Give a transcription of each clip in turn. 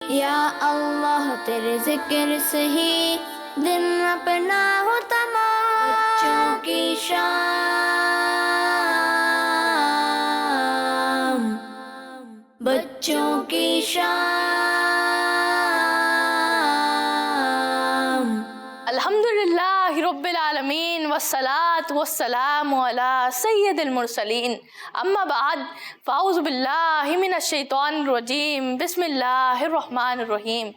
یا اللہ تیرے ذکر سے ہی دن اپنا ہو تمام، بچوں کی شام، بچوں کی شام۔ الحمدللہ رب العالمین والصلاة والسلام علی سید المرسلین، اما بعد فاعوذ باللہ من الشیطان الرجیم، بسم اللہ الرحمن الرحیم۔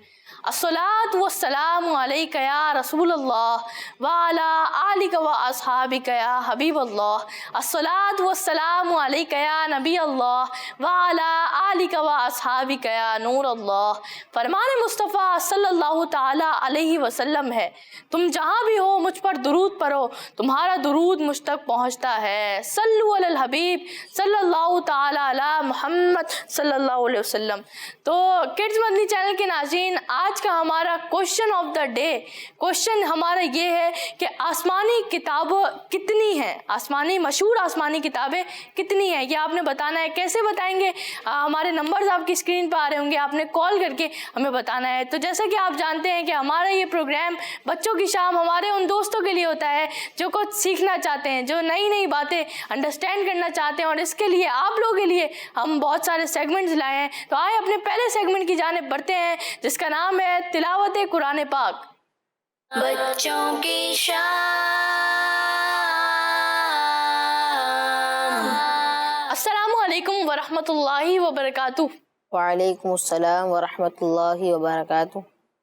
الصلاة والسلام علیک یا رسول اللہ وعلی آلک و اصحابک یا حبیب اللہ۔ الصلاة والسلام علیک یا نبی اللہ وعلی آلک و اصحابک یا نور اللہ۔ فرمان مصطفیٰ صلی اللہ تعالی علیہ وسلم ہے، تم جہاں بھی ہو مجھ پر درود پڑھو، تمہارا درود مجھ تک پہنچتا ہے۔ صلو علی الحبیب صلی اللہ تعالی علی محمد صلی اللہ علیہ وسلم۔ تو کڈز مدنی چینل کے ناظرین، آج کا ہمارا question of the day, question ہمارا یہ ہے کہ آسمانی کتابیں کتنی ہیں، مشہور آسمانی کتابیں کتنی ہیں، یہ آپ نے بتانا ہے۔ کیسے بتائیں گے؟ ہمارے نمبرز آپ کی اسکرین پہ آ رہے ہوں گے، آپ نے کال کر کے ہمیں بتانا ہے۔ تو جیسا کہ آپ جانتے ہیں کہ ہمارا یہ پروگرام بچوں کی شام ہمارے ان دوستوں کے لیے ہوتا ہے جو کچھ سیکھنا چاہتے ہیں، جو نئی نئی باتیں انڈرسٹینڈ کرنا چاہتے ہیں، اور اس کے لیے آپ لوگوں کے لیے ہم بہت سارے سیگمنٹس لائے ہیں۔ تو آئے اپنے پہلے سیگمنٹ کی جانب بڑھتے ہیں، جس کا نام ہے تلاوت قرآن پاک۔ بچوں کی شام۔ السلام علیکم ورحمۃ اللہ وبرکاتہ۔ وعلیکم السلام ورحمۃ اللہ وبرکاتہ۔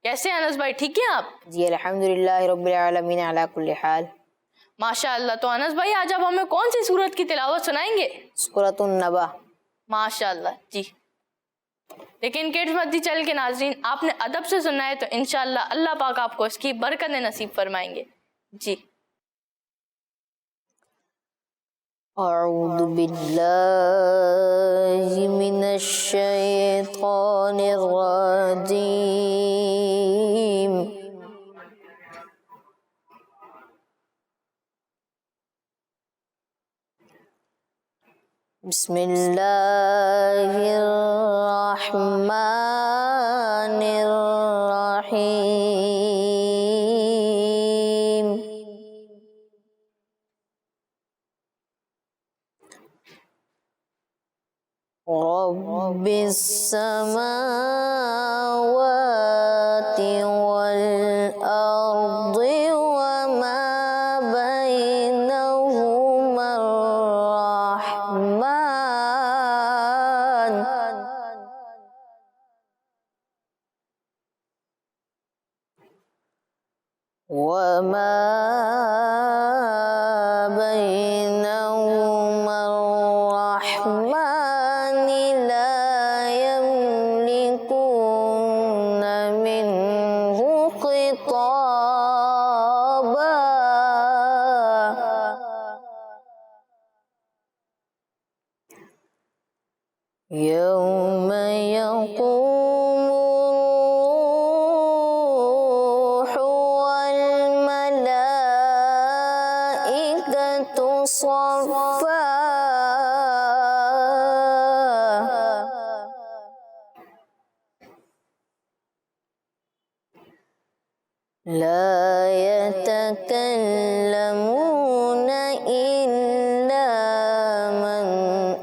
کیسے ہیں انس بھائی، ٹھیک ہیں آپ؟ جی الحمدللہ رب العالمین علی کل حال۔ ماشاء اللہ۔ تو انس بھائی آج آپ ہمیں کون سی سورت کی تلاوت سنائیں گے؟ سورۃ النبا۔ ماشاء اللہ جی۔ لیکن کڈز مدنی چینل کے ناظرین، آپ نے ادب سے سننا ہے، تو انشاءاللہ اللہ پاک آپ کو اس کی برکت نصیب فرمائیں گے جی۔ اعوذ باللہ من الشیطان الرجیم۔ بسم اللہ الرحمن الرحیم۔ رب السماوات والأرض وما بينهما الرحمن وما بينهما الرحمن لا يملكون منه خطابا يوم يقوم الروح والملائكة صفا لا يتكلمون إلا من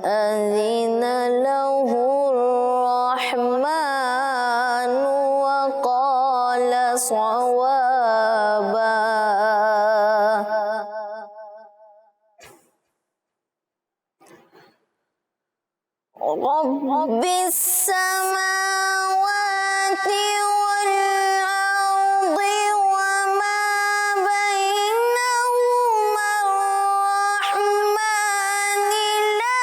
أذن له الرحمن وقال صوابا۔ رب السماوات والأرض وما بينهما الرحمن لا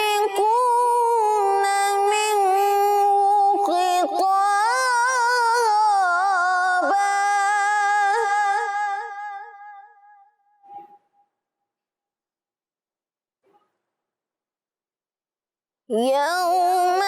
يملكون منه خطابا يوم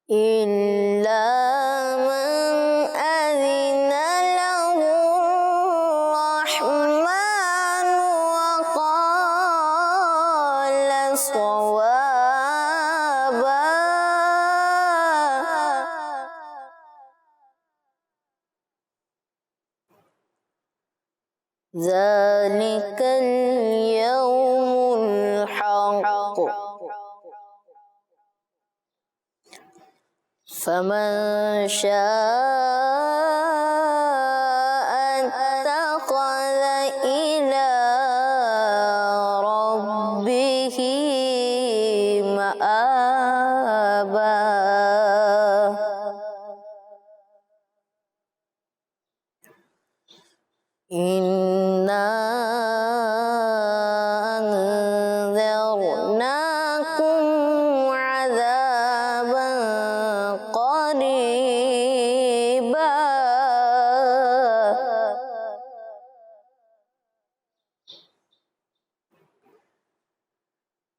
إلا من أذن له الرحمن وقال صوابا. ذلك اليوم الحق فمن شاء اتخذ إلى ربه مآبا. إنا أنذرناكم عذابا قريبا.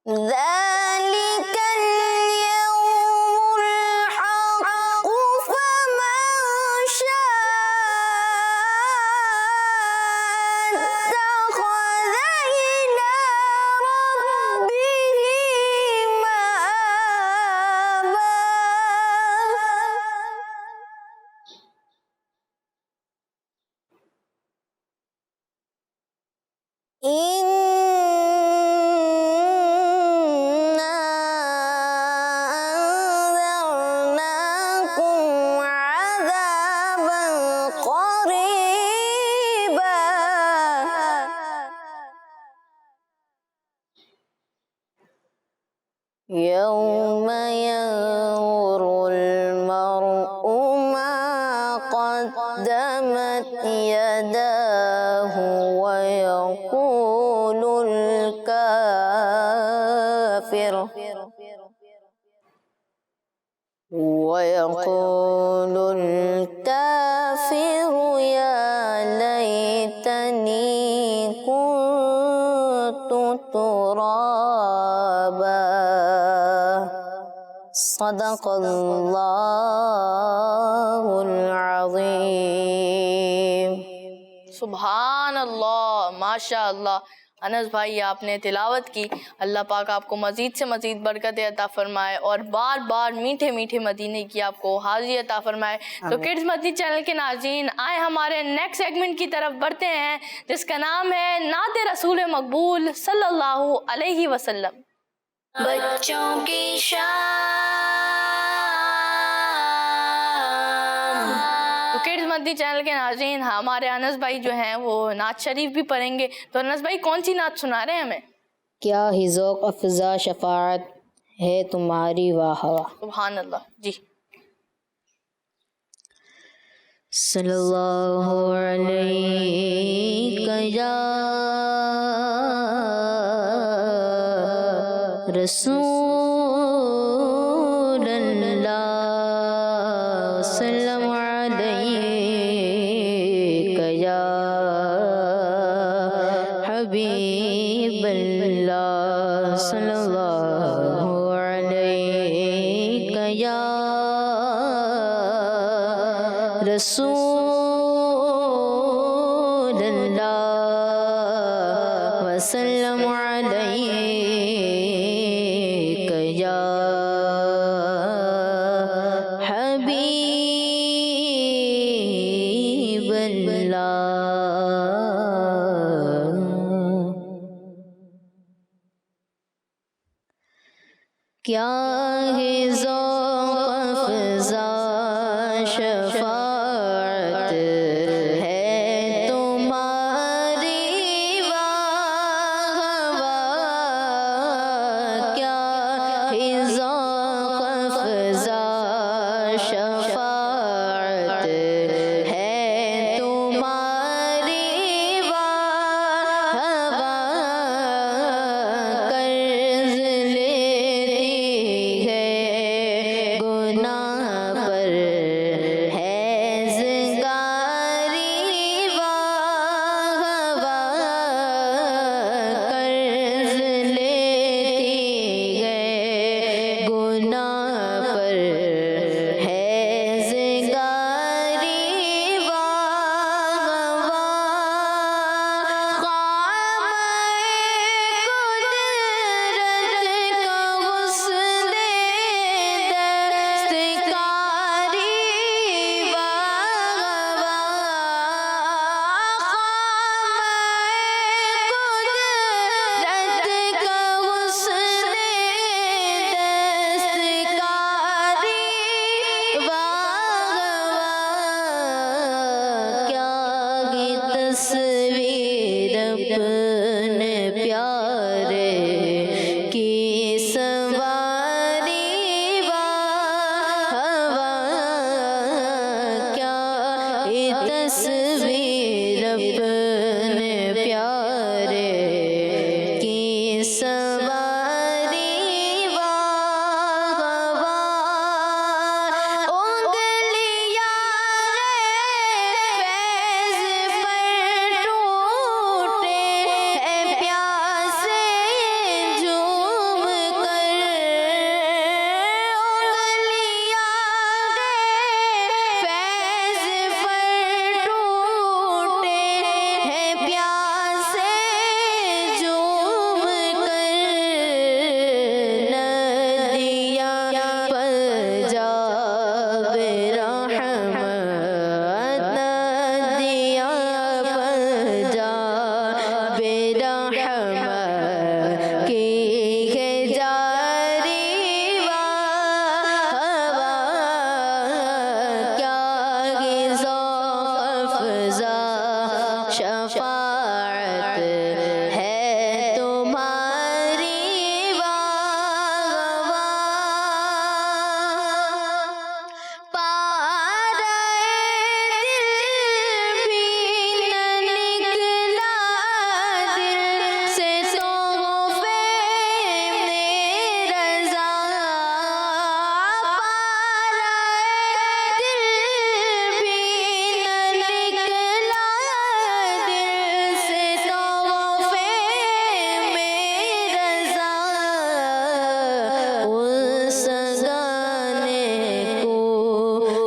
ذلك اليوم الحق فمن شاء اتخذ إلى ربه مآبا. إنا أنذرناكم عذابا قريبا. يوم ينظر المرء ما قدمت يداه ويقول الكافر يا ليتني كنت ترابا. صدق الله العظيم. سبحان اللہ، ماشاء اللہ. انس بھائی آپ نے تلاوت کی، اللہ پاک آپ کو مزید سے مزید برکت عطا فرمائے اور بار بار میٹھے میٹھے مدینے کی آپ کو حاضری عطا فرمائے. تو کڈز مدنی چینل کے ناظرین، آئے ہمارے نیکسٹ سیگمنٹ کی طرف بڑھتے ہیں جس کا نام ہے نعت رسول مقبول صلی اللہ علیہ وسلم. بچوں کی شان. تو کڈز مدنی چینل کے ناظرین، ہمارے انس بھائی جو ہیں وہ نعت شریف بھی پڑھیں گے. تو انس بھائی کون سی نعت سنا رہے ہیں ہمیں؟ کیا ہی ذوق افزا شفاعت ہے تمہاری واہ واہ. سبحان اللہ. جی. صلی اللہ علیہ یا رسول اللہ، سلام علیک یا حبیب اللہ، صلی اللہ علیک یا رسول اللہ، وسلم علیک یا حبیب اللہ. کیا ہے ذوق افزا شفاعت ہے تمہاری واہ واہ. کیا ہے ذوق افزا شفاعت ہے تمہاری واہ واہ. قرض لیتی ہے گناہ پر ہے زنگاری واہ واہ. قرض لیتی ہے گناہ پر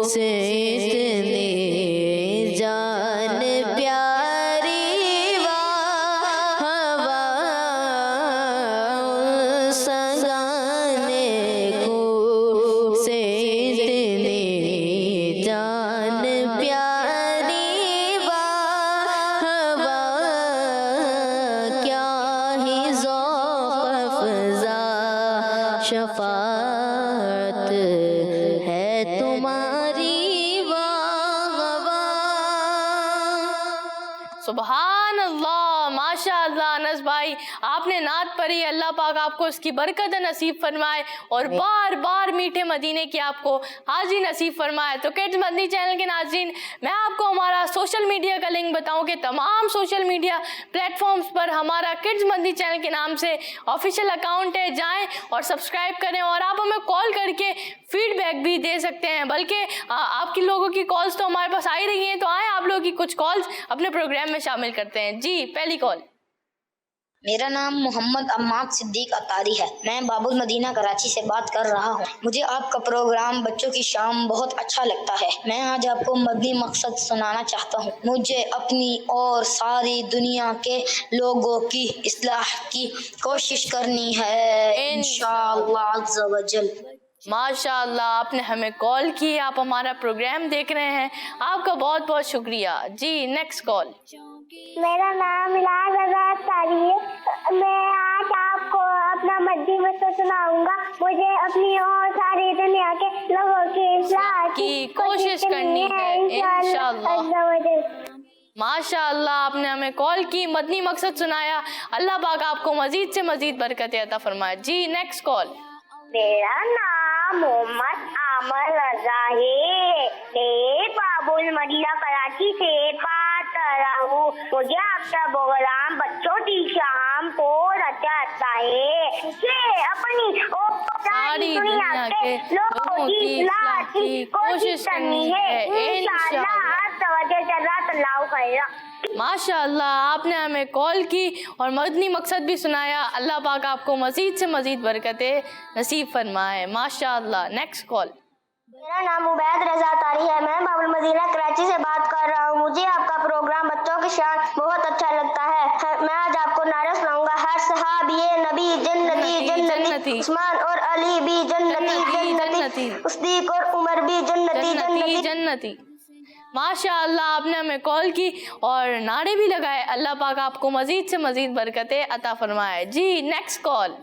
से इतनी जान प्यारी हवा सगाने को से इतनी जान प्यारी हवा क्या ही ज़ौक़ अफ़ज़ा शफ़ाअत है तुम्हारी वाह वाह। सुबहान अल्लाह, माशा अल्लाह। अनस भाई, आपने नात पढ़ी, अल्लाह पाक आपको इसकी बरकत नसीब फरमाए और बार बार मीठे मदीने की आपको हाज़ी नसीब फरमाए। तो किड्स मदनी चैनल के नाज़रीन, मैं आपको हमारा सोशल मीडिया का लिंक बताऊं कि तमाम सोशल मीडिया प्लेटफॉर्म्स पर हमारा किड्स मदनी चैनल के नाम से ऑफिशियल अकाउंट है, जाएं और सब्सक्राइब करें। और आप हमें कॉल करके फीडबैक भी दे सकते हैं, बल्कि आपकी लोगों की कॉल्स तो हमारे पास आ ही रही हैं, तो आए आप लोगों की कुछ कॉल्स अपने प्रोग्राम में शामिल करते हैं। जी, पहली कॉल। मेरा नाम मोहम्मद अम्माद सिद्दीक अतारी है। मैं बाबुल मदीना कराची से बात कर रहा हूँ। मुझे आपका प्रोग्राम बच्चों की शाम बहुत अच्छा लगता है। मैं आज आपको मदनी मकसद सुनाना चाहता हूँ। मुझे अपनी और सारी दुनिया के लोगों की इस्लाह की कोशिश करनी है इंशाअल्लाह अज़्ज़ा वजल। माशाअल्लाह, आपने हमें कॉल की, आप हमारा प्रोग्राम देख रहे हैं, आपका बहुत बहुत शुक्रिया। जी, नेक्स्ट कॉल। मेरा नाम इलाज आजाद तारी है। मैं आज आपको अपना मदनी मकसद सुनाऊंगा। मुझे अपनी और सारी दुनिया के लोगों की इस्लाह की कोशिश करनी है इंशाअल्लाह। माशाअल्लाह, आपने हमें कॉल की, मदनी मकसद सुनाया। अल्लाह पाक आपको मजीद से मजीद बरकत अता फरमाए। जी, नेक्स्ट कॉल। मेरा नाम मोहम्मद आमर रजा है। मैं बाबुल मदीना कराची से बात कर रहा हूँ। मुझे आपका प्रोग्राम बच्चों की शाम बहुत अच्छा लगता है। मुझे अपनी और सारी दुनिया के लोगों की इस्लाह की कोशिश करनी है इंशाअल्लाह। माशाअल्लाह, आपने हमें कॉल की और मदनी मकसद भी सुनाया। अल्लाह पाक आपको मजीद से मजीद बरकतें नसीब फरमाए। माशाअल्लाह। Next call. मेरा नाम उबैद रजा तारी है। मैं बाबुल मदीना कराची से बात कर रहा हूँ। मुझे आपका प्रोग्राम बच्चों की शान बहुत अच्छा लगता है। मैं आज आपको नारा सुनाऊंगा। हर सहाबी नबी जन्नती जन्नती, उस्मान और अली भी जन्नती जन्नती, उस्दीक और उमर भी जन्नती जन्नती जन्नती। माशाअल्लाह, आपने हमें कॉल की और नारे भी लगाए। अल्लाह पाक आपको मजीद से मजीद बरकतें अता फरमाए। जी, नेक्स्ट कॉल।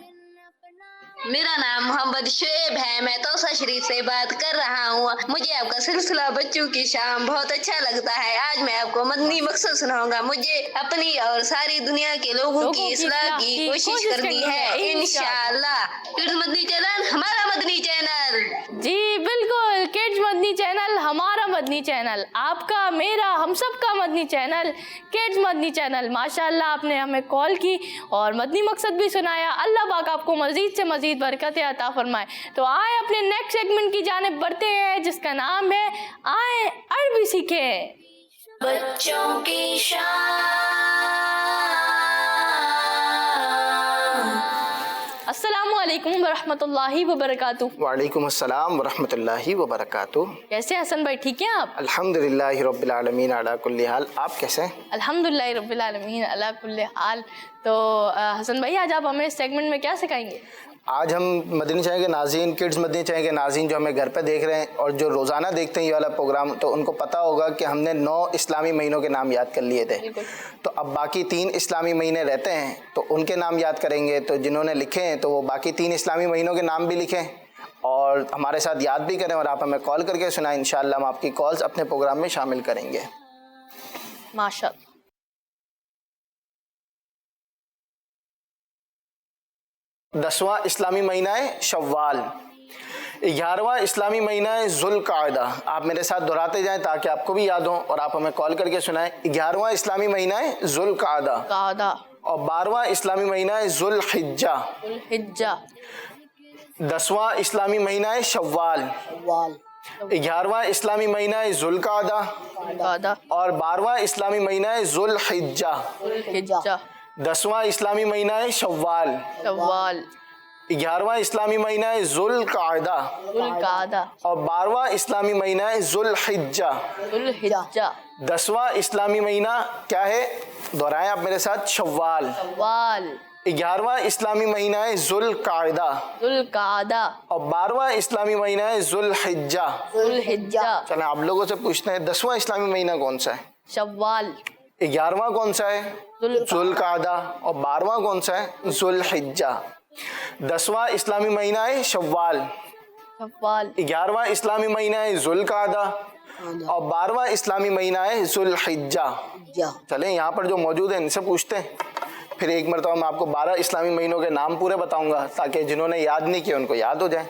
मेरा नाम मोहम्मद शुएब है। मैं तोसा शरीफ से बात कर रहा हूँ। मुझे आपका सिलसिला बच्चों की शाम बहुत अच्छा लगता है। आज मैं आपको मदनी मकसद सुनाऊंगा। मुझे अपनी और सारी दुनिया के लोगों की इस्लाह की कोशिश करनी है इंशाअल्लाह। किड्स मदनी चैनल हमारा मदनी चैनल। जी बिल्कुल, किड्स मदनी चैनल हमारा मदनी चैनल, आपका मेरा हम सब का Madani channel, kids Madani channel. माशाअल्लाह, आपने हमें कॉल की और मदनी मकसद भी सुनाया। अल्लाह पाक आपको मजीद से मजीद बरकतें अता फरमाए। तो आए अपने नेक्स्ट सेगमेंट की जानिब बढ़ते हैं, जिसका नाम है आए अरबी सीखें। बच्चों की अस्सलामु अलैकुम वरहमतुल्लाहि वबरकातुहू। वालेकुम अस्सलाम वरहमतुल्लाहि वबरकातुहू। कैसे हसन भाई, ठीक हैं आप? अल्हम्दुलिल्लाहि रब्बिल आलमीन अला कुल्ली हाल। आप कैसे हैं? अल्हम्दुलिल्लाहि रब्बिल आलमीन अला कुल्ली हाल। तो हसन भाई, आज आप हमें इस सेगमेंट में क्या सिखाएंगे? आज हम मदनी चैनल के नाज़रीन, किड्स मदनी चैनल के नाज़रीन जो हमें घर पे देख रहे हैं और जो रोज़ाना देखते हैं ये वाला प्रोग्राम, तो उनको पता होगा कि हमने 9 इस्लामी महीनों के नाम याद कर लिए थे। तो अब बाकी 3 इस्लामी महीने रहते हैं, तो उनके नाम याद करेंगे। तो जिन्होंने लिखे हैं तो वो बाकी 3 इस्लामी महीनों के नाम भी लिखें और हमारे साथ याद भी करें और आप हमें कॉल करके सुनाएं। इंशाअल्लाह हम आपकी कॉल्स अपने प्रोग्राम में शामिल करेंगे। माशाअल्लाह। 10वां इस्लामी महीना है शव्वाल। 11वां इस्लामी महीना है ज़ुल्क़ादा। आप मेरे साथ दोहराते जाएं ताकि आपको भी याद हो और आप हमें कॉल करके सुनाएं। 11वां इस्लामी महीना है ज़ुल्क़ादा और 12वां इस्लामी महीना है ज़ुल्हिज्जा। 10वां इस्लामी महीना है शव्वाल। 11वां इस्लामी महीना है ज़ुल्क़ादा और 12वां इस्लामी महीना है ज़ुल्हिज्जा। 10वां इस्लामी महीना है शव्वाल। 11वां इस्लामी महीना है ज़ुल्क़ादा ज़ुल्क़ादा, और 12वां इस्लामी महीना है ज़ुल्हिज्जा। ज़ुल्हिज्जा, 10वां इस्लामी महीना क्या है, दोहराएं आप मेरे साथ, शव्वाल। शव्वाल, 11वां इस्लामी महीना है ज़ुल्क़ादा ज़ुल्क़ादा, और 12वां इस्लामी महीना है ज़ुल्हिज्जा। ज़ुल्हिज्जा, चलें आप लोगों से पूछते हैं 10वां इस्लामी महीना कौन सा है? शव्वाल, 11वां कौन सा है? ज़ुल्क़ादा, और 12वां कौन सा है? ज़ुल्हिज्जा। 10वां इस्लामी महीना है शव्वाल, शव्वाल, 11वां इस्लामी महीना है ज़ुल्क़ादा और 12वां इस्लामी महीना है ज़ुल्हिज्जा। चलें यहाँ पर जो मौजूद है इनसे पूछते हैं, फिर एक मरतबा मैं आपको 12 इस्लामी महीनों के नाम पूरे बताऊंगा ताकि जिन्होंने याद नहीं किए उनको याद हो जाए।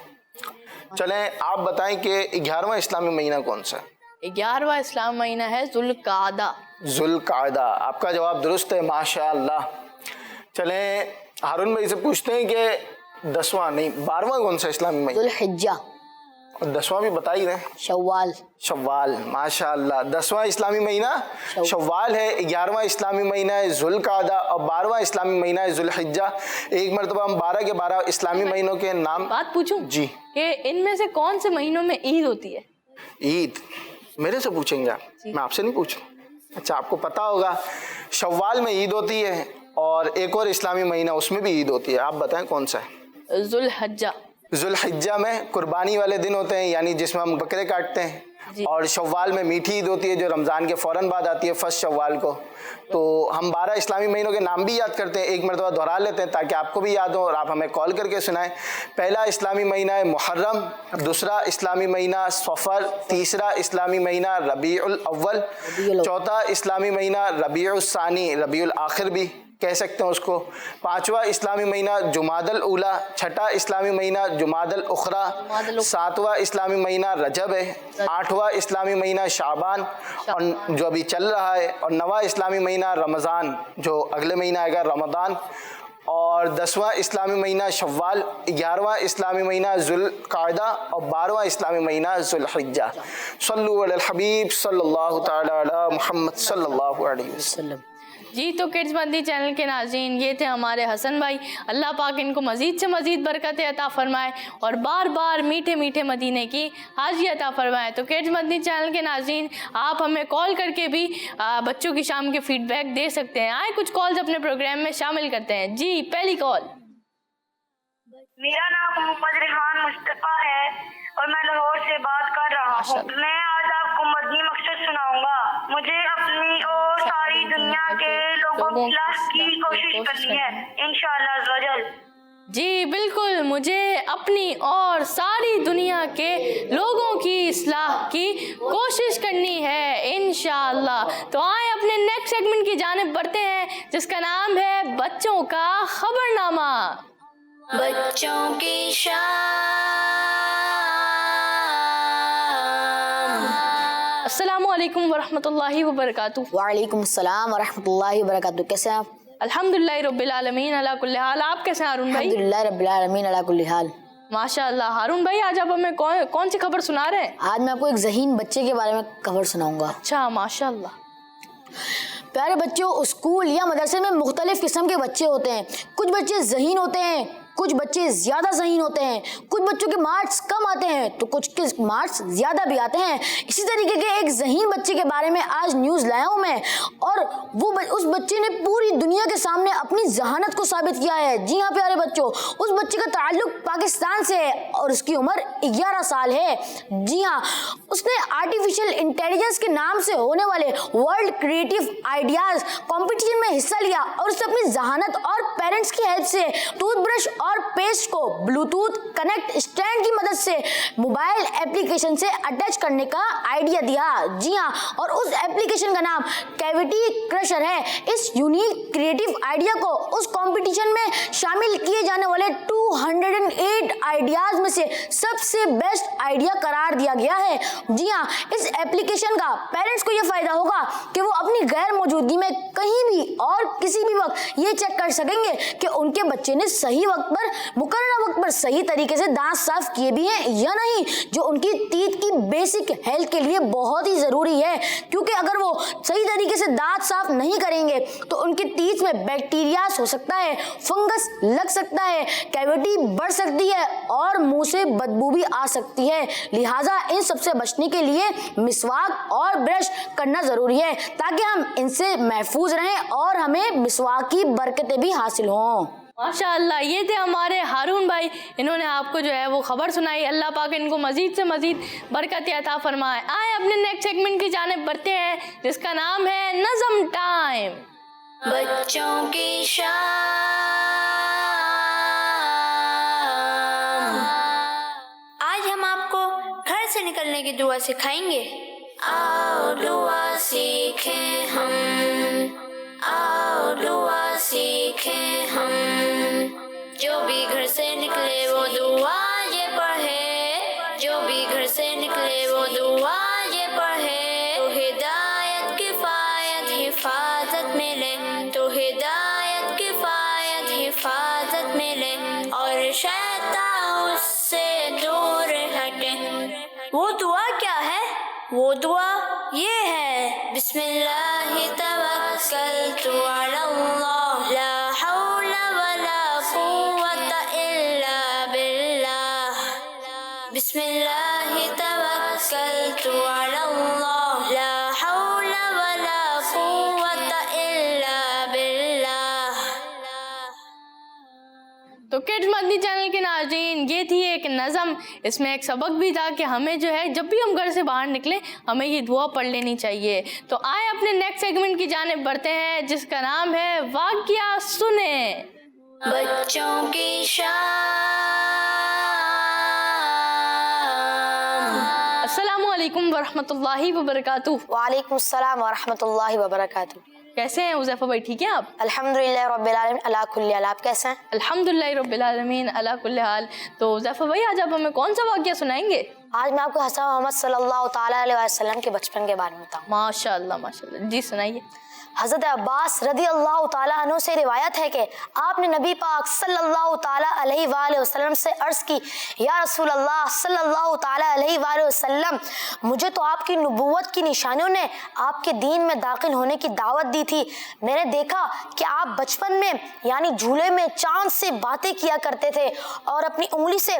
चलें आप बताएं कि 11वां इस्लामी महीना कौन सा है? 11वां इस्लाम महीना है ज़ुल्क़ादा। ज़ुल्क़ादा, आपका जवाब दुरुस्त है, माशाअल्लाह। चलें हारून भाई से पूछते हैं कि 10वां नहीं 12वां कौन सा इस्लामी महीना? ज़ुल्हिज्जा, और 10वां भी बता ही रहे, शव्वाल, शव्वाल, माशाअल्लाह। 10वां इस्लामी महीना शव्वाल है, 11वां इस्लामी महीना है ज़ुल्क़ादा और 12वां इस्लामी महीना है ज़ुल्हिज्जा। एक मरतबा हम 12 के 12 इस्लामी महीनों के नाम। बात पूछूं जी, कि इनमें से कौन से महीनों में ईद होती है? ईद मेरे से पूछेंगे आप, मैं आपसे नहीं पूछूं? अच्छा, आपको पता होगा शव्वाल में ईद होती है और एक और इस्लामी महीना उसमें भी ईद होती है, आप बताएं कौन सा है? ज़ुल्हिज्जा। ज़ुल्हिज्जा में कुर्बानी वाले दिन होते हैं, यानी जिसमें हम बकरे काटते हैं, और शव्वाल में मीठी ईद होती है जो रमज़ान के फ़ौरन बाद आती है, फर्स्ट शव्वाल को। तो हम 12 इस्लामी महीनों के नाम भी याद करते हैं, एक मरतबा दोहरा लेते हैं ताकि आपको भी याद हो और आप हमें कॉल करके सुनाएं। पहला इस्लामी महीना है मुहर्रम, दूसरा इस्लामी महीना सफ़र, तीसरा इस्लामी महीना रबीउल अव्वल, चौथा इस्लामी महीना रबीउल सानी, रबीउल आखिर भी कह सकते हैं उसको, पांचवा इस्लामी महीना जुमादल उला, छठा इस्लामी महीना जुमादल उखरा, सातवां इस्लामी महीना रजब है, आठवां इस्लामी महीना शाबान और जो अभी चल रहा है, और नवा इस्लामी महीना रमज़ान जो अगले महीना आएगा रमज़ान, और 10वां इस्लामी महीना शव्वाल, 11वां इस्लामी महीना ज़ुल्क़ादा और 12वां इस्लामी महीना ज़ुल्हिज्जा। सल्लु अलल हबीब सल्लल्लाहु तआला अला मुहम्मद सल्लल्लाहु अलैहि वसल्लम। जी, तो किड्स मंदी चैनल के नाज़रीन, ये थे हमारे हसन भाई। अल्लाह पाक इनको मज़ीद से मज़ीद बरकतें अता फ़रमाए और बार बार मीठे मीठे मदीने की हाज़ी अता फ़रमाए। तो किड्स मंदी चैनल के नाज़रीन, आप हमें कॉल करके भी बच्चों की शाम के फीडबैक दे सकते हैं। आए कुछ कॉल्स अपने प्रोग्राम में शामिल करते हैं। जी, पहली कॉल। मेरा नाम मोहम्मद रिहान मुस्तफ़ा है और मैं लाहौर से बात कर रहा हूँ। मैं आज आपको मदनी मकसद सुनाऊंगा। मुझे अपनी और सारी दुनिया के लोगों की इस्लाह की कोशिश करनी है इंशाअल्लाह अज़्ज़वजल। जी बिल्कुल, मुझे अपनी और सारी दुनिया के लोगों की इस्लाह की कोशिश करनी है इंशाअल्लाह। तो आए अपने नेक्स्ट सेगमेंट की जानिब बढ़ते हैं जिसका नाम है बच्चों का खबरनामा। बच्चों की अस्सलामुअलैकुम वरहमतुल्लाहि वबरकातुहू। वालेकुम अस्सलाम वरहमतुल्लाहि वबरकातुहू। कैसे हैं आप? अल्हम्दुलिल्लाह रब्बिल आलमीन अला कुल्ली हाल। आप कैसे हैं हारून भाई? अल्हम्दुलिल्लाह रब्बिल आलमीन अला कुल्ली हाल। माशाअल्लाह। हारून भाई, आज आप हमें कौन सी खबर सुना रहे हैं? आज मैं आपको एक ज़हीन बच्चे के बारे में खबर सुनाऊंगा। अच्छा, माशाअल्लाह। प्यारे बच्चों, स्कूल या मदरसे में मुख्तलिफ किस्म के बच्चे होते हैं। कुछ बच्चे ज़हीन होते हैं, कुछ बच्चे ज़्यादा ज़हीन होते हैं, कुछ बच्चों के मार्क्स कम आते हैं तो कुछ के मार्क्स ज़्यादा भी आते हैं। इसी तरीके के एक ज़हीन बच्चे के बारे में आज न्यूज़ लाया हूँ मैं, और उस बच्चे ने पूरी दुनिया के सामने अपनी जहानत को साबित किया है। जी हाँ प्यारे बच्चों, उस बच्चे का ताल्लुक पाकिस्तान से है और उसकी उम्र 11 साल है। जी हाँ, उसने आर्टिफिशियल इंटेलिजेंस के नाम से होने वाले वर्ल्ड क्रिएटिव आइडियाज़ कॉम्पिटिशन में हिस्सा लिया और उसने अपनी जहानत और पेरेंट्स की हेल्प से टूथब्रश और पेस्ट को ब्लूटूथ कनेक्ट स्टैंड की मदद से मोबाइल एप्लीकेशन से अटैच करने का आइडिया दिया। जी हाँ, और उस एप्लीकेशन का नाम कैविटी क्रशर है। इस यूनिक क्रिएटिव आइडिया को उस कंपटीशन में शामिल किए जाने वाले 208 आइडियाज में से सबसे बेस्ट आइडिया करार दिया गया है। जी हाँ, इस एप्लीकेशन का पेरेंट्स को यह फायदा होगा कि वो अपनी गैर मौजूदगी में कहीं भी और किसी भी वक्त ये चेक कर सकेंगे कि उनके बच्चे ने सही वक्त पर मुकर्रर वक्त पर सही तरीके से दांत साफ किए भी हैं या नहीं, जो उनकी टीथ की बेसिक हेल्थ के लिए बहुत ही जरूरी है। क्योंकि अगर वो सही तरीके से दांत साफ नहीं करेंगे तो उनके टीथ में बैक्टीरिया हो सकता है, फंगस लग सकता है, कैविटी الٹی بڑھ سکتی ہے اور منہ سے بدبو بھی آ سکتی ہے، لہٰذا ان سب سے بچنے کے لیے مسواک اور برش کرنا ضروری ہے تاکہ ہم ان سے محفوظ رہیں اور ہمیں مسواک کی برکتیں بھی حاصل ہوں۔ ماشاء اللہ، یہ تھے ہمارے ہارون بھائی، انہوں نے آپ کو جو ہے وہ خبر سنائی۔ اللہ پاک ان کو مزید سے مزید برکت عطا فرمائے۔ آئے اپنے نیکسٹ سیگمنٹ کی جانب بڑھتے ہیں جس کا نام ہے نظم ٹائم۔ بچوں کی شام، آج ہم آپ کو گھر سے نکلنے کی دعا سکھائیں گے۔ آؤ دعا سیکھیں ہم، آؤ دعا سیکھیں ہم، جو بھی گھر سے نکلے وہ دعا یہ پڑھے، جو بھی گھر سے نکلے وہ دعا یہ پڑھے، تو ہدایت کفایت حفاظت ملے، تو ہدایت کفایت حفاظت ملے، اور شیطان اس سے دور ہٹے۔ وہ دعا کیا ہے؟ وہ دعا یہ ہے، بسم اللہ توکلت علی اللہ، لا حول ولا قوت الا باللہ، بسم اللہ توکلت علی اللہ، لا حول ولا قوت الا باللہ۔ تو کڈز مدنی چینل کے ناظرین، یہ تھی ایک نظم، اس میں ایک سبق بھی تھا کہ ہمیں جو ہے جب بھی ہم گھر سے باہر نکلیں ہمیں یہ دعا پڑھ لینی چاہیے۔ تو آئے اپنے نیکسٹ سیگمنٹ کی جانب بڑھتے ہیں جس کا نام ہے واقعہ سنیں۔ بچوں کی شام، السلام علیکم ورحمۃ اللہ وبرکاتہ۔ وعلیکم السلام ورحمۃ اللہ وبرکاتہ۔ کیسے ہیں حذیفہ بھائی، ٹھیک ہیں آپ؟ الحمدللہ رب العالمین علی کل حال، آپ کیسے ہیں؟ الحمدللہ رب العالمین علی کل حال۔ تو حذیفہ بھائی آج آپ ہمیں کون سا واقعہ سنائیں گے؟ آج میں آپ کو حضرت محمد صلی اللہ تعالیٰ علیہ وسلم کے بچپن کے بارے میں بتاؤں۔ ماشاء اللہ ماشاء اللہ، جی سنائیے۔ حضرت عباس رضی اللہ تعالیٰ عنہ سے روایت ہے کہ آپ نے نبی پاک صلی اللہ تعالیٰ علیہ وآلہ وسلم سے عرض کی، یا رسول اللہ صلی اللہ تعالیٰ علیہ وآلہ وسلم، مجھے تو آپ کی نبوت کی نشانیوں نے آپ کے دین میں داخل ہونے کی دعوت دی تھی۔ میں نے دیکھا کہ آپ بچپن میں یعنی جھولے میں چاند سے باتیں کیا کرتے تھے اور اپنی انگلی سے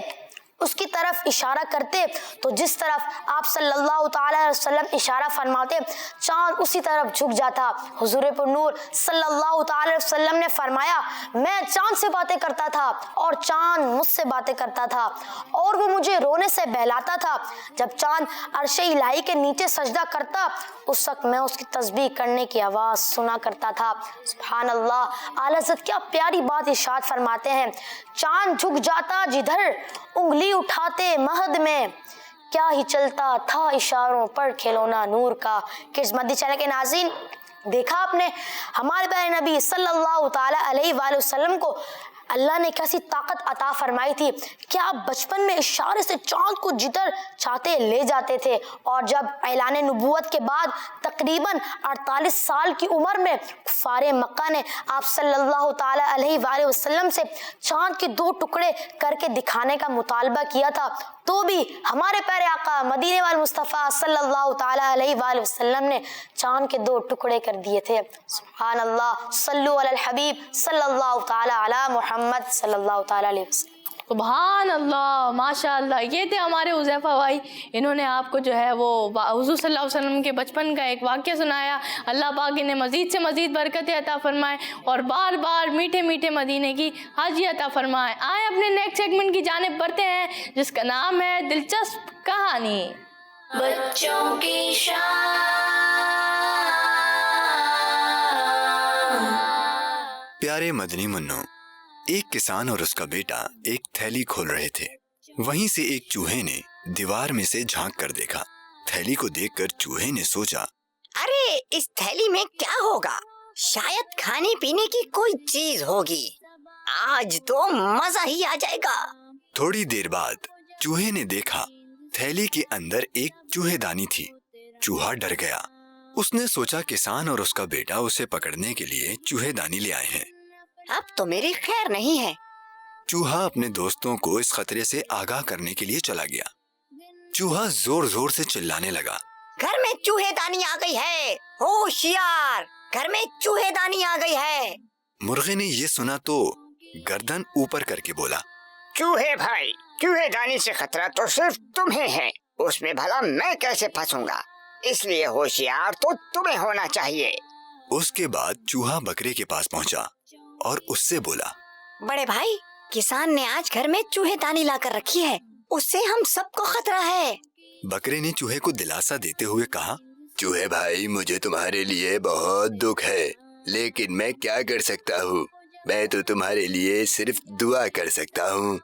اس کی طرف اشارہ کرتے، تو جس طرف آپ صلی اللہ تعالیٰ علیہ وسلم اشارہ فرماتے چاند اسی طرف جھک جاتا۔ حضور پر نور صلی اللہ تعالیٰ علیہ وسلم نے فرمایا، میں چاند سے باتیں کرتا تھا اور چاند مجھ سے باتیں کرتا تھا، اور وہ مجھے رونے سے بہلاتا تھا۔ جب چاند عرش الہی کے نیچے سجدہ کرتا اس وقت میں اس کی تسبیح کرنے کی آواز سنا کرتا تھا۔ سبحان اللہ، اعلی حضرت کیا پیاری بات ارشاد فرماتے ہیں، چاند جھک جاتا جدھر انگلی اٹھاتے مہد میں، کیا ہی چلتا تھا اشاروں پر کھلونا نور کا۔ کڈز مدنی چینل کے ناظرین، دیکھا آپ نے ہمارے پیارے نبی صلی اللہ تعالیٰ علیہ وآلہ وسلم کو اللہ نے کیسی طاقت عطا فرمائی تھی کہ آپ بچپن میں اشارے سے چاند کو جدھر چاہتے لے جاتے تھے، اور جب اعلان نبوت کے بعد تقریباً 48 سال کی عمر میں کفار مکہ نے آپ صلی اللہ تعالیٰ علیہ وآلہ وسلم سے چاند کے 2 ٹکڑے کر کے دکھانے کا مطالبہ کیا تھا، تو بھی ہمارے پیارے آقا مدینے والے مصطفیٰ صلی اللہ تعالیٰ علیہ وآلہ وسلم نے چاند کے 2 ٹکڑے کر دیے تھے۔ سبحان اللہ، صلو علی الحبیب صلی اللہ تعالیٰ علی محمد صلی اللہ تعالیٰ علیہ وسلم۔ سبحان اللہ، ماشاء اللہ، یہ تھے ہمارے حذیفہ بھائی، انہوں نے آپ کو جو ہے وہ حضور صلی اللہ علیہ وسلم کے بچپن کا ایک واقعہ سنایا۔ اللہ پاک انہیں مزید سے مزید برکت عطا فرمائے اور بار بار میٹھے میٹھے مدینے کی حاجی عطا فرمائے۔ آئے اپنے نیکسٹ سیگمنٹ کی جانب بڑھتے ہیں جس کا نام ہے دلچسپ کہانی۔ بچوں کی شام، پیارے مدنی منو، ایک کسان اور اس کا بیٹا ایک تھیلی کھول رہے تھے۔ وہیں سے ایک چوہے نے دیوار میں سے جھانک کر دیکھا۔ تھیلی کو دیکھ کر چوہے نے سوچا، ارے اس تھیلی میں کیا ہوگا؟ شاید کھانے پینے کی کوئی چیز ہوگی، آج تو مزہ ہی آ جائے گا۔ تھوڑی دیر بعد چوہے نے دیکھا تھیلی کے اندر ایک چوہے دانی تھی۔ چوہا ڈر گیا۔ اس نے سوچا کسان اور اس کا بیٹا اسے پکڑنے کے لیے چوہے دانی لے آئے ہیں، اب تو میری خیر نہیں ہے۔ چوہا اپنے دوستوں کو اس خطرے سے آگاہ کرنے کے لیے چلا گیا۔ چوہا زور زور سے چلانے لگا، گھر میں چوہے دانی آ گئی ہے، ہوشیار، گھر میں چوہے دانی آ گئی ہے۔ مرغے نے یہ سنا تو گردن اوپر کر کے بولا، चूहे भाई, चूहेदानी से खतरा तो सिर्फ तुम्हें है, उसमें भला मैं कैसे फंसूंगा? इसलिए होशियार तो तुम्हें होना चाहिए। उसके बाद चूहा बकरे के पास पहुंचा और उससे बोला, बड़े भाई, किसान ने आज घर में चूहेदानी लाकर रखी है, उससे हम सबको खतरा है। बकरे ने चूहे को दिलासा देते हुए कहा, चूहे भाई, मुझे तुम्हारे लिए बहुत दुख है, लेकिन मैं क्या कर सकता हूँ? मैं तो तुम्हारे लिए सिर्फ दुआ कर सकता हूँ।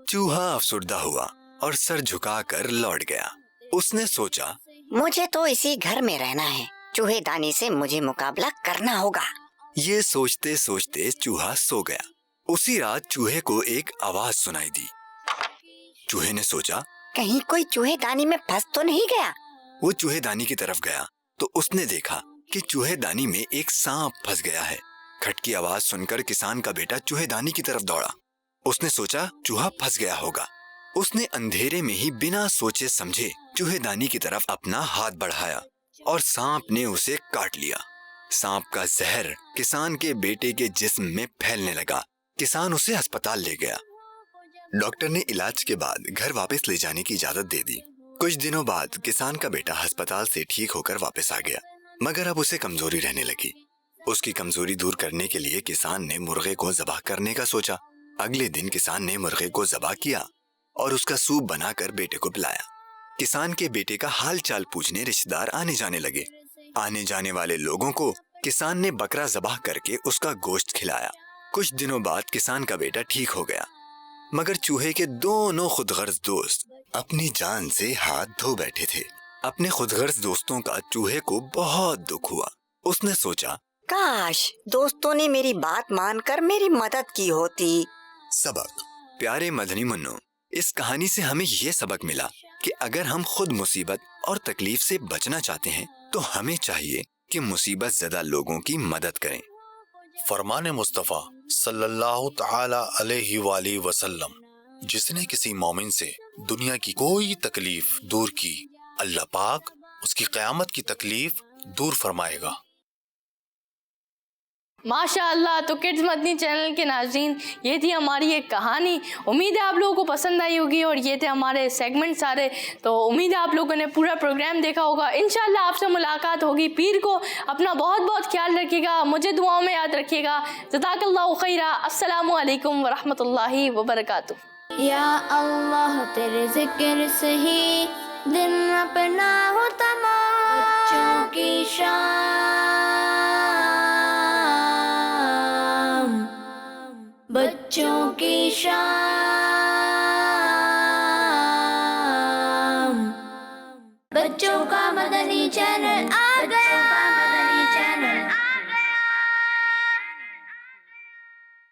चूहा अफसुर्दा हुआ और सर झुकाकर लौट गया। उसने सोचा, मुझे तो इसी घर में रहना है, चूहेदानी से मुझे मुकाबला करना होगा। ये सोचते सोचते चूहा सो गया। उसी रात चूहे को एक आवाज सुनाई दी। चूहे ने सोचा, कहीं कोई चूहेदानी में फंस तो नहीं गया। वो चूहेदानी की तरफ गया तो उसने देखा कि चूहेदानी में एक सांप फंस गया है। खट की आवाज सुनकर किसान का बेटा चूहेदानी की तरफ दौड़ा। उसने सोचा चूहा फंस गया होगा। उसने अंधेरे में ही बिना सोचे समझे चूहेदानी की तरफ अपना हाथ बढ़ाया और सांप ने उसे काट लिया। सांप का जहर किसान के बेटे के जिस्म में फैलने लगा। किसान उसे अस्पताल ले गया। डॉक्टर ने इलाज के बाद घर वापस ले जाने की इजाजत दे दी। कुछ दिनों बाद किसान का बेटा अस्पताल से ठीक होकर वापस आ गया, मगर अब उसे कमजोरी रहने लगी। उसकी कमजोरी दूर करने के लिए किसान ने मुर्गे को ज़बाह करने का सोचा। अगले दिन किसान ने मुर्गे को ज़बाह किया और उसका सूप बनाकर बेटे को पिलाया। किसान के बेटे का हाल चाल पूछने रिश्तेदार आने जाने लगे। आने जाने वाले लोगों को किसान ने बकरा ज़बाह करके उसका गोश्त खिलाया। कुछ दिनों बाद किसान का बेटा ठीक हो गया, मगर चूहे के दोनों खुदगर्ज दोस्त अपनी जान से हाथ धो बैठे थे। अपने खुदगर्ज दोस्तों का चूहे को बहुत दुख हुआ। उसने सोचा, काश दोस्तों ने मेरी बात मानकर मेरी मदद की होती। सबक। प्यारे मदनी मुन्नो, इस कहानी से हमें ये सबक मिला कि अगर हम खुद मुसीबत और तकलीफ से बचना चाहते हैं तो हमें चाहिए कि मुसीबत ज़दा लोगों की मदद करें। फरमान मुस्तफ़ा सल्लल्लाहु तआला अलैहि वसल्लम, जिसने किसी मोमिन से दुनिया की कोई तकलीफ दूर की, अल्लाह पाक उसकी क़यामत की तकलीफ दूर फरमाएगा। माशाअल्लाह। तो किड्स मदनी चैनल के नाज़रीन, ये थी हमारी एक कहानी। उम्मीद है आप लोगों को पसंद आई होगी और ये थे हमारे सेगमेंट सारे। तो उम्मीद है आप लोगों ने पूरा प्रोग्राम देखा होगा। इंशाअल्लाह आपसे मुलाकात होगी पीर को। अपना बहुत बहुत ख्याल रखिएगा, मुझे दुआओं में याद रखिएगा। जज़ाकल्लाहु खैरा। अस्सलामु अलैकुम वरहमतुल्लाहि वबरकातुहू। या अल्लाह तेरे जिक्र से ही दिन अपना होता बच्चों की बच्चों की शाम, बच्चों का मदनी चैनल।